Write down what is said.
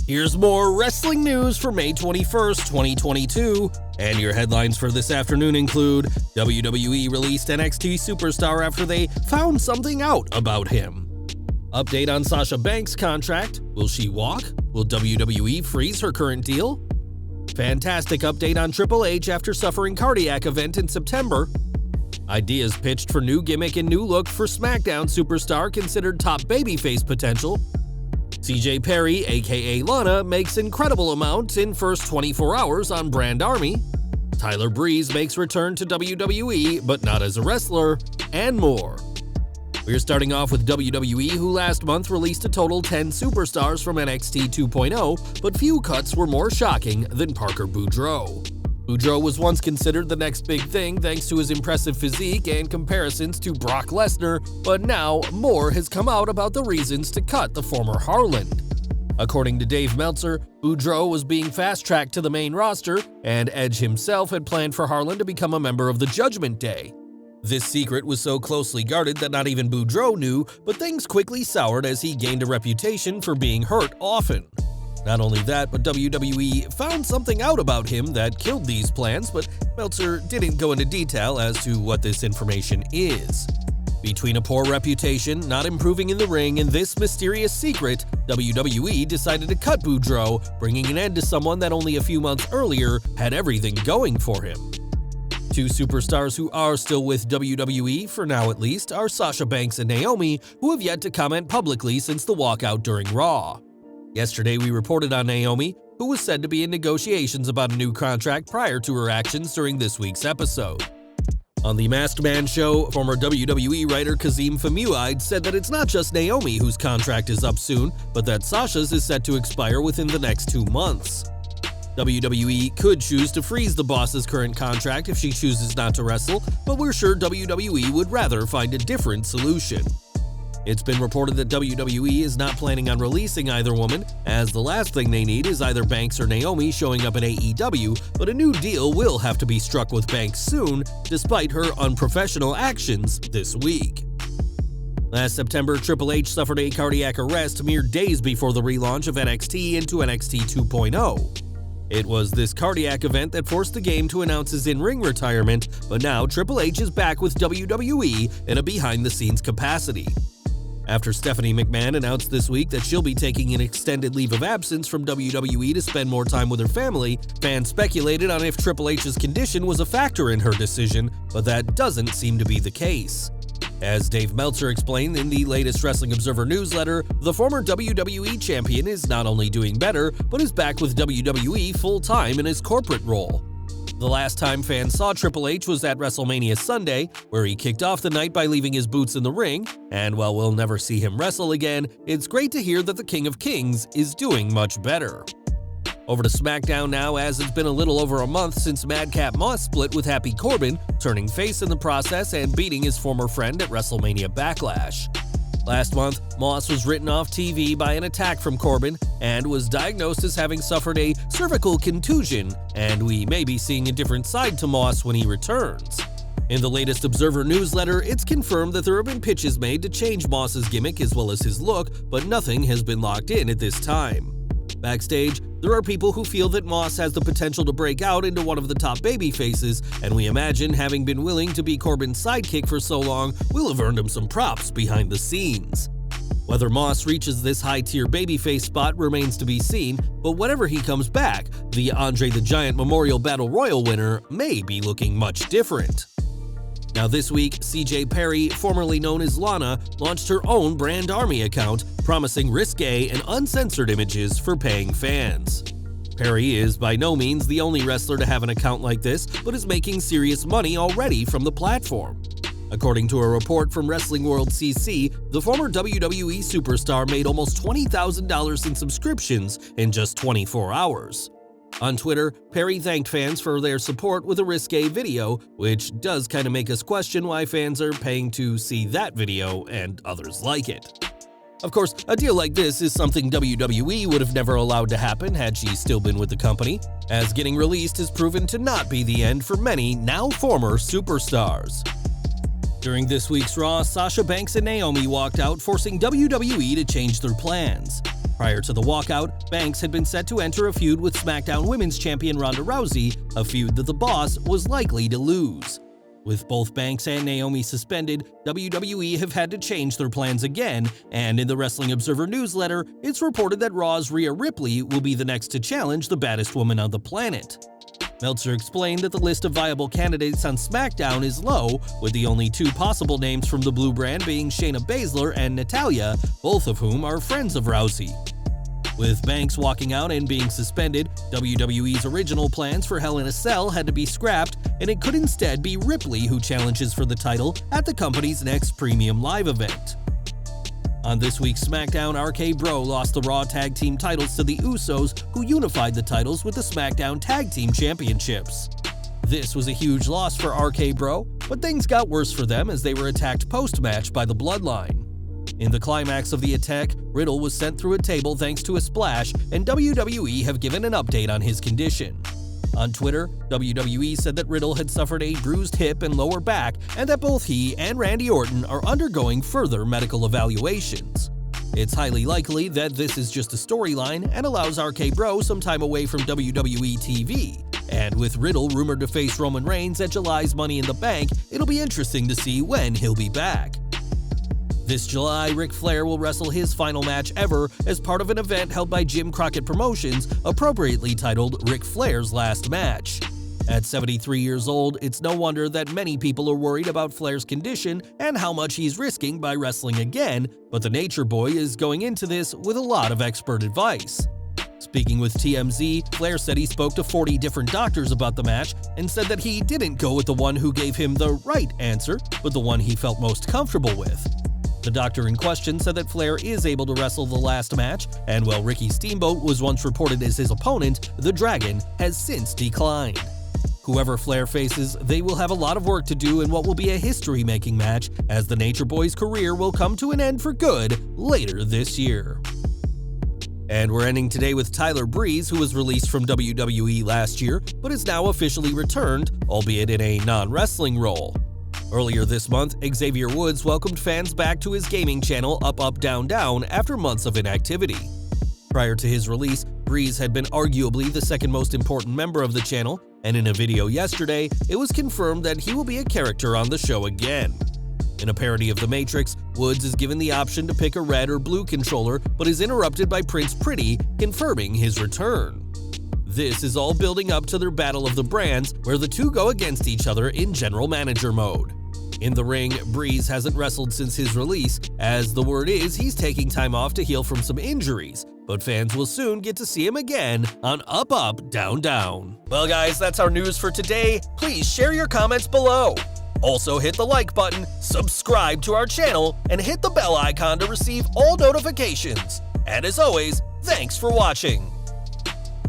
Here's more wrestling news for May 21st, 2022, and your headlines for this afternoon include WWE released NXT Superstar after they found something out about him. Update on Sasha Banks' contract. Will she walk? Will WWE freeze her current deal? Fantastic update on Triple H after suffering cardiac event in September. Ideas pitched for new gimmick and new look for Smackdown superstar considered top babyface potential. CJ Perry, aka Lana, makes incredible amount in first 24 hours on Brand Army. Tyler Breeze makes return to WWE, but not as a wrestler, and more. We're starting off with WWE, who last month released a total 10 superstars from NXT 2.0, but few cuts were more shocking than Parker Boudreaux. Boudreaux was once considered the next big thing thanks to his impressive physique and comparisons to Brock Lesnar, but now more has come out about the reasons to cut the former Harland. According to Dave Meltzer, Boudreaux was being fast-tracked to the main roster, and Edge himself had planned for Harland to become a member of the Judgment Day. This secret was so closely guarded that not even Boudreaux knew, but things quickly soured as he gained a reputation for being hurt often. Not only that, but WWE found something out about him that killed these plans, but Meltzer didn't go into detail as to what this information is. Between a poor reputation, not improving in the ring, and this mysterious secret, WWE decided to cut Boudreaux, bringing an end to someone that only a few months earlier had everything going for him. Two superstars who are still with WWE, for now at least, are Sasha Banks and Naomi, who have yet to comment publicly since the walkout during Raw. Yesterday, we reported on Naomi, who was said to be in negotiations about a new contract prior to her actions during this week's episode. On the Masked Man show, former WWE writer Kazim Famuyied said that it's not just Naomi whose contract is up soon, but that Sasha's is set to expire within the next 2 months. WWE could choose to freeze the boss's current contract if she chooses not to wrestle, but we're sure WWE would rather find a different solution. It's been reported that WWE is not planning on releasing either woman, as the last thing they need is either Banks or Naomi showing up in AEW, but a new deal will have to be struck with Banks soon, despite her unprofessional actions this week. Last September, Triple H suffered a cardiac arrest mere days before the relaunch of NXT into NXT 2.0. It was this cardiac event that forced the game to announce his in-ring retirement, but now Triple H is back with WWE in a behind-the-scenes capacity. After Stephanie McMahon announced this week that she'll be taking an extended leave of absence from WWE to spend more time with her family, fans speculated on if Triple H's condition was a factor in her decision, but that doesn't seem to be the case. As Dave Meltzer explained in the latest Wrestling Observer newsletter, the former WWE champion is not only doing better, but is back with WWE full-time in his corporate role. The last time fans saw Triple H was at WrestleMania Sunday, where he kicked off the night by leaving his boots in the ring, and while we'll never see him wrestle again, it's great to hear that the King of Kings is doing much better. Over to Smackdown now, as it's been a little over a month since Madcap Moss split with Happy Corbin, turning face in the process and beating his former friend at WrestleMania Backlash. Last month, Moss was written off TV by an attack from Corbin and was diagnosed as having suffered a cervical contusion, and we may be seeing a different side to Moss when he returns. In the latest Observer newsletter, it's confirmed that there have been pitches made to change Moss's gimmick as well as his look, but nothing has been locked in at this time. Backstage, there are people who feel that Moss has the potential to break out into one of the top babyfaces, and we imagine having been willing to be Corbin's sidekick for so long will have earned him some props behind the scenes. Whether Moss reaches this high-tier babyface spot remains to be seen, but whenever he comes back, the Andre the Giant Memorial Battle Royal winner may be looking much different. Now this week, CJ Perry, formerly known as Lana, launched her own Brand Army account, promising risque and uncensored images for paying fans. Perry is by no means the only wrestler to have an account like this, but is making serious money already from the platform. According to a report from Wrestling World CC, the former WWE superstar made almost $20,000 in subscriptions in just 24 hours. On Twitter, Perry thanked fans for their support with a risque video, which does kind of make us question why fans are paying to see that video and others like it. Of course, a deal like this is something WWE would have never allowed to happen had she still been with the company, as getting released has proven to not be the end for many now former superstars. During this week's Raw, Sasha Banks and Naomi walked out, forcing WWE to change their plans. Prior to the walkout, Banks had been set to enter a feud with Smackdown Women's Champion Ronda Rousey, a feud that the Boss was likely to lose. With both Banks and Naomi suspended, WWE have had to change their plans again, and in the Wrestling Observer newsletter, it's reported that Raw's Rhea Ripley will be the next to challenge the baddest woman on the planet. Meltzer explained that the list of viable candidates on SmackDown is low, with the only two possible names from the Blue brand being Shayna Baszler and Natalya, both of whom are friends of Rousey. With Banks walking out and being suspended, WWE's original plans for Hell in a Cell had to be scrapped, and it could instead be Ripley who challenges for the title at the company's next premium live event. On this week's SmackDown, RK Bro lost the Raw Tag Team titles to the Usos, who unified the titles with the SmackDown Tag Team Championships. This was a huge loss for RK Bro, but things got worse for them as they were attacked post-match by the Bloodline. In the climax of the attack, Riddle was sent through a table thanks to a splash, and WWE have given an update on his condition. On Twitter, WWE said that Riddle had suffered a bruised hip and lower back, and that both he and Randy Orton are undergoing further medical evaluations. It's highly likely that this is just a storyline and allows RK Bro some time away from WWE TV. And with Riddle rumored to face Roman Reigns at July's Money in the Bank, it'll be interesting to see when he'll be back. This July, Ric Flair will wrestle his final match ever as part of an event held by Jim Crockett Promotions, appropriately titled Ric Flair's Last Match. At 73 years old, it's no wonder that many people are worried about Flair's condition and how much he's risking by wrestling again, but the Nature Boy is going into this with a lot of expert advice. Speaking with TMZ, Flair said he spoke to 40 different doctors about the match and said that he didn't go with the one who gave him the right answer, but the one he felt most comfortable with. The doctor in question said that Flair is able to wrestle the last match, and while Ricky Steamboat was once reported as his opponent, the Dragon has since declined. Whoever Flair faces, they will have a lot of work to do in what will be a history-making match, as the Nature Boy's career will come to an end for good later this year. And we're ending today with Tyler Breeze, who was released from WWE last year, but is now officially returned, albeit in a non-wrestling role. Earlier this month, Xavier Woods welcomed fans back to his gaming channel Up Up Down Down after months of inactivity. Prior to his release, Breeze had been arguably the second most important member of the channel, and in a video yesterday, it was confirmed that he will be a character on the show again. In a parody of The Matrix, Woods is given the option to pick a red or blue controller, but is interrupted by Prince Pretty, confirming his return. This is all building up to their battle of the brands, where the two go against each other in general manager mode. In the ring, Breeze hasn't wrestled since his release, as the word is he's taking time off to heal from some injuries, but fans will soon get to see him again on Up Up Down Down. Well guys, that's our news for today. Please share your comments below. Also hit the like button, subscribe to our channel, and hit the bell icon to receive all notifications. And as always, thanks for watching.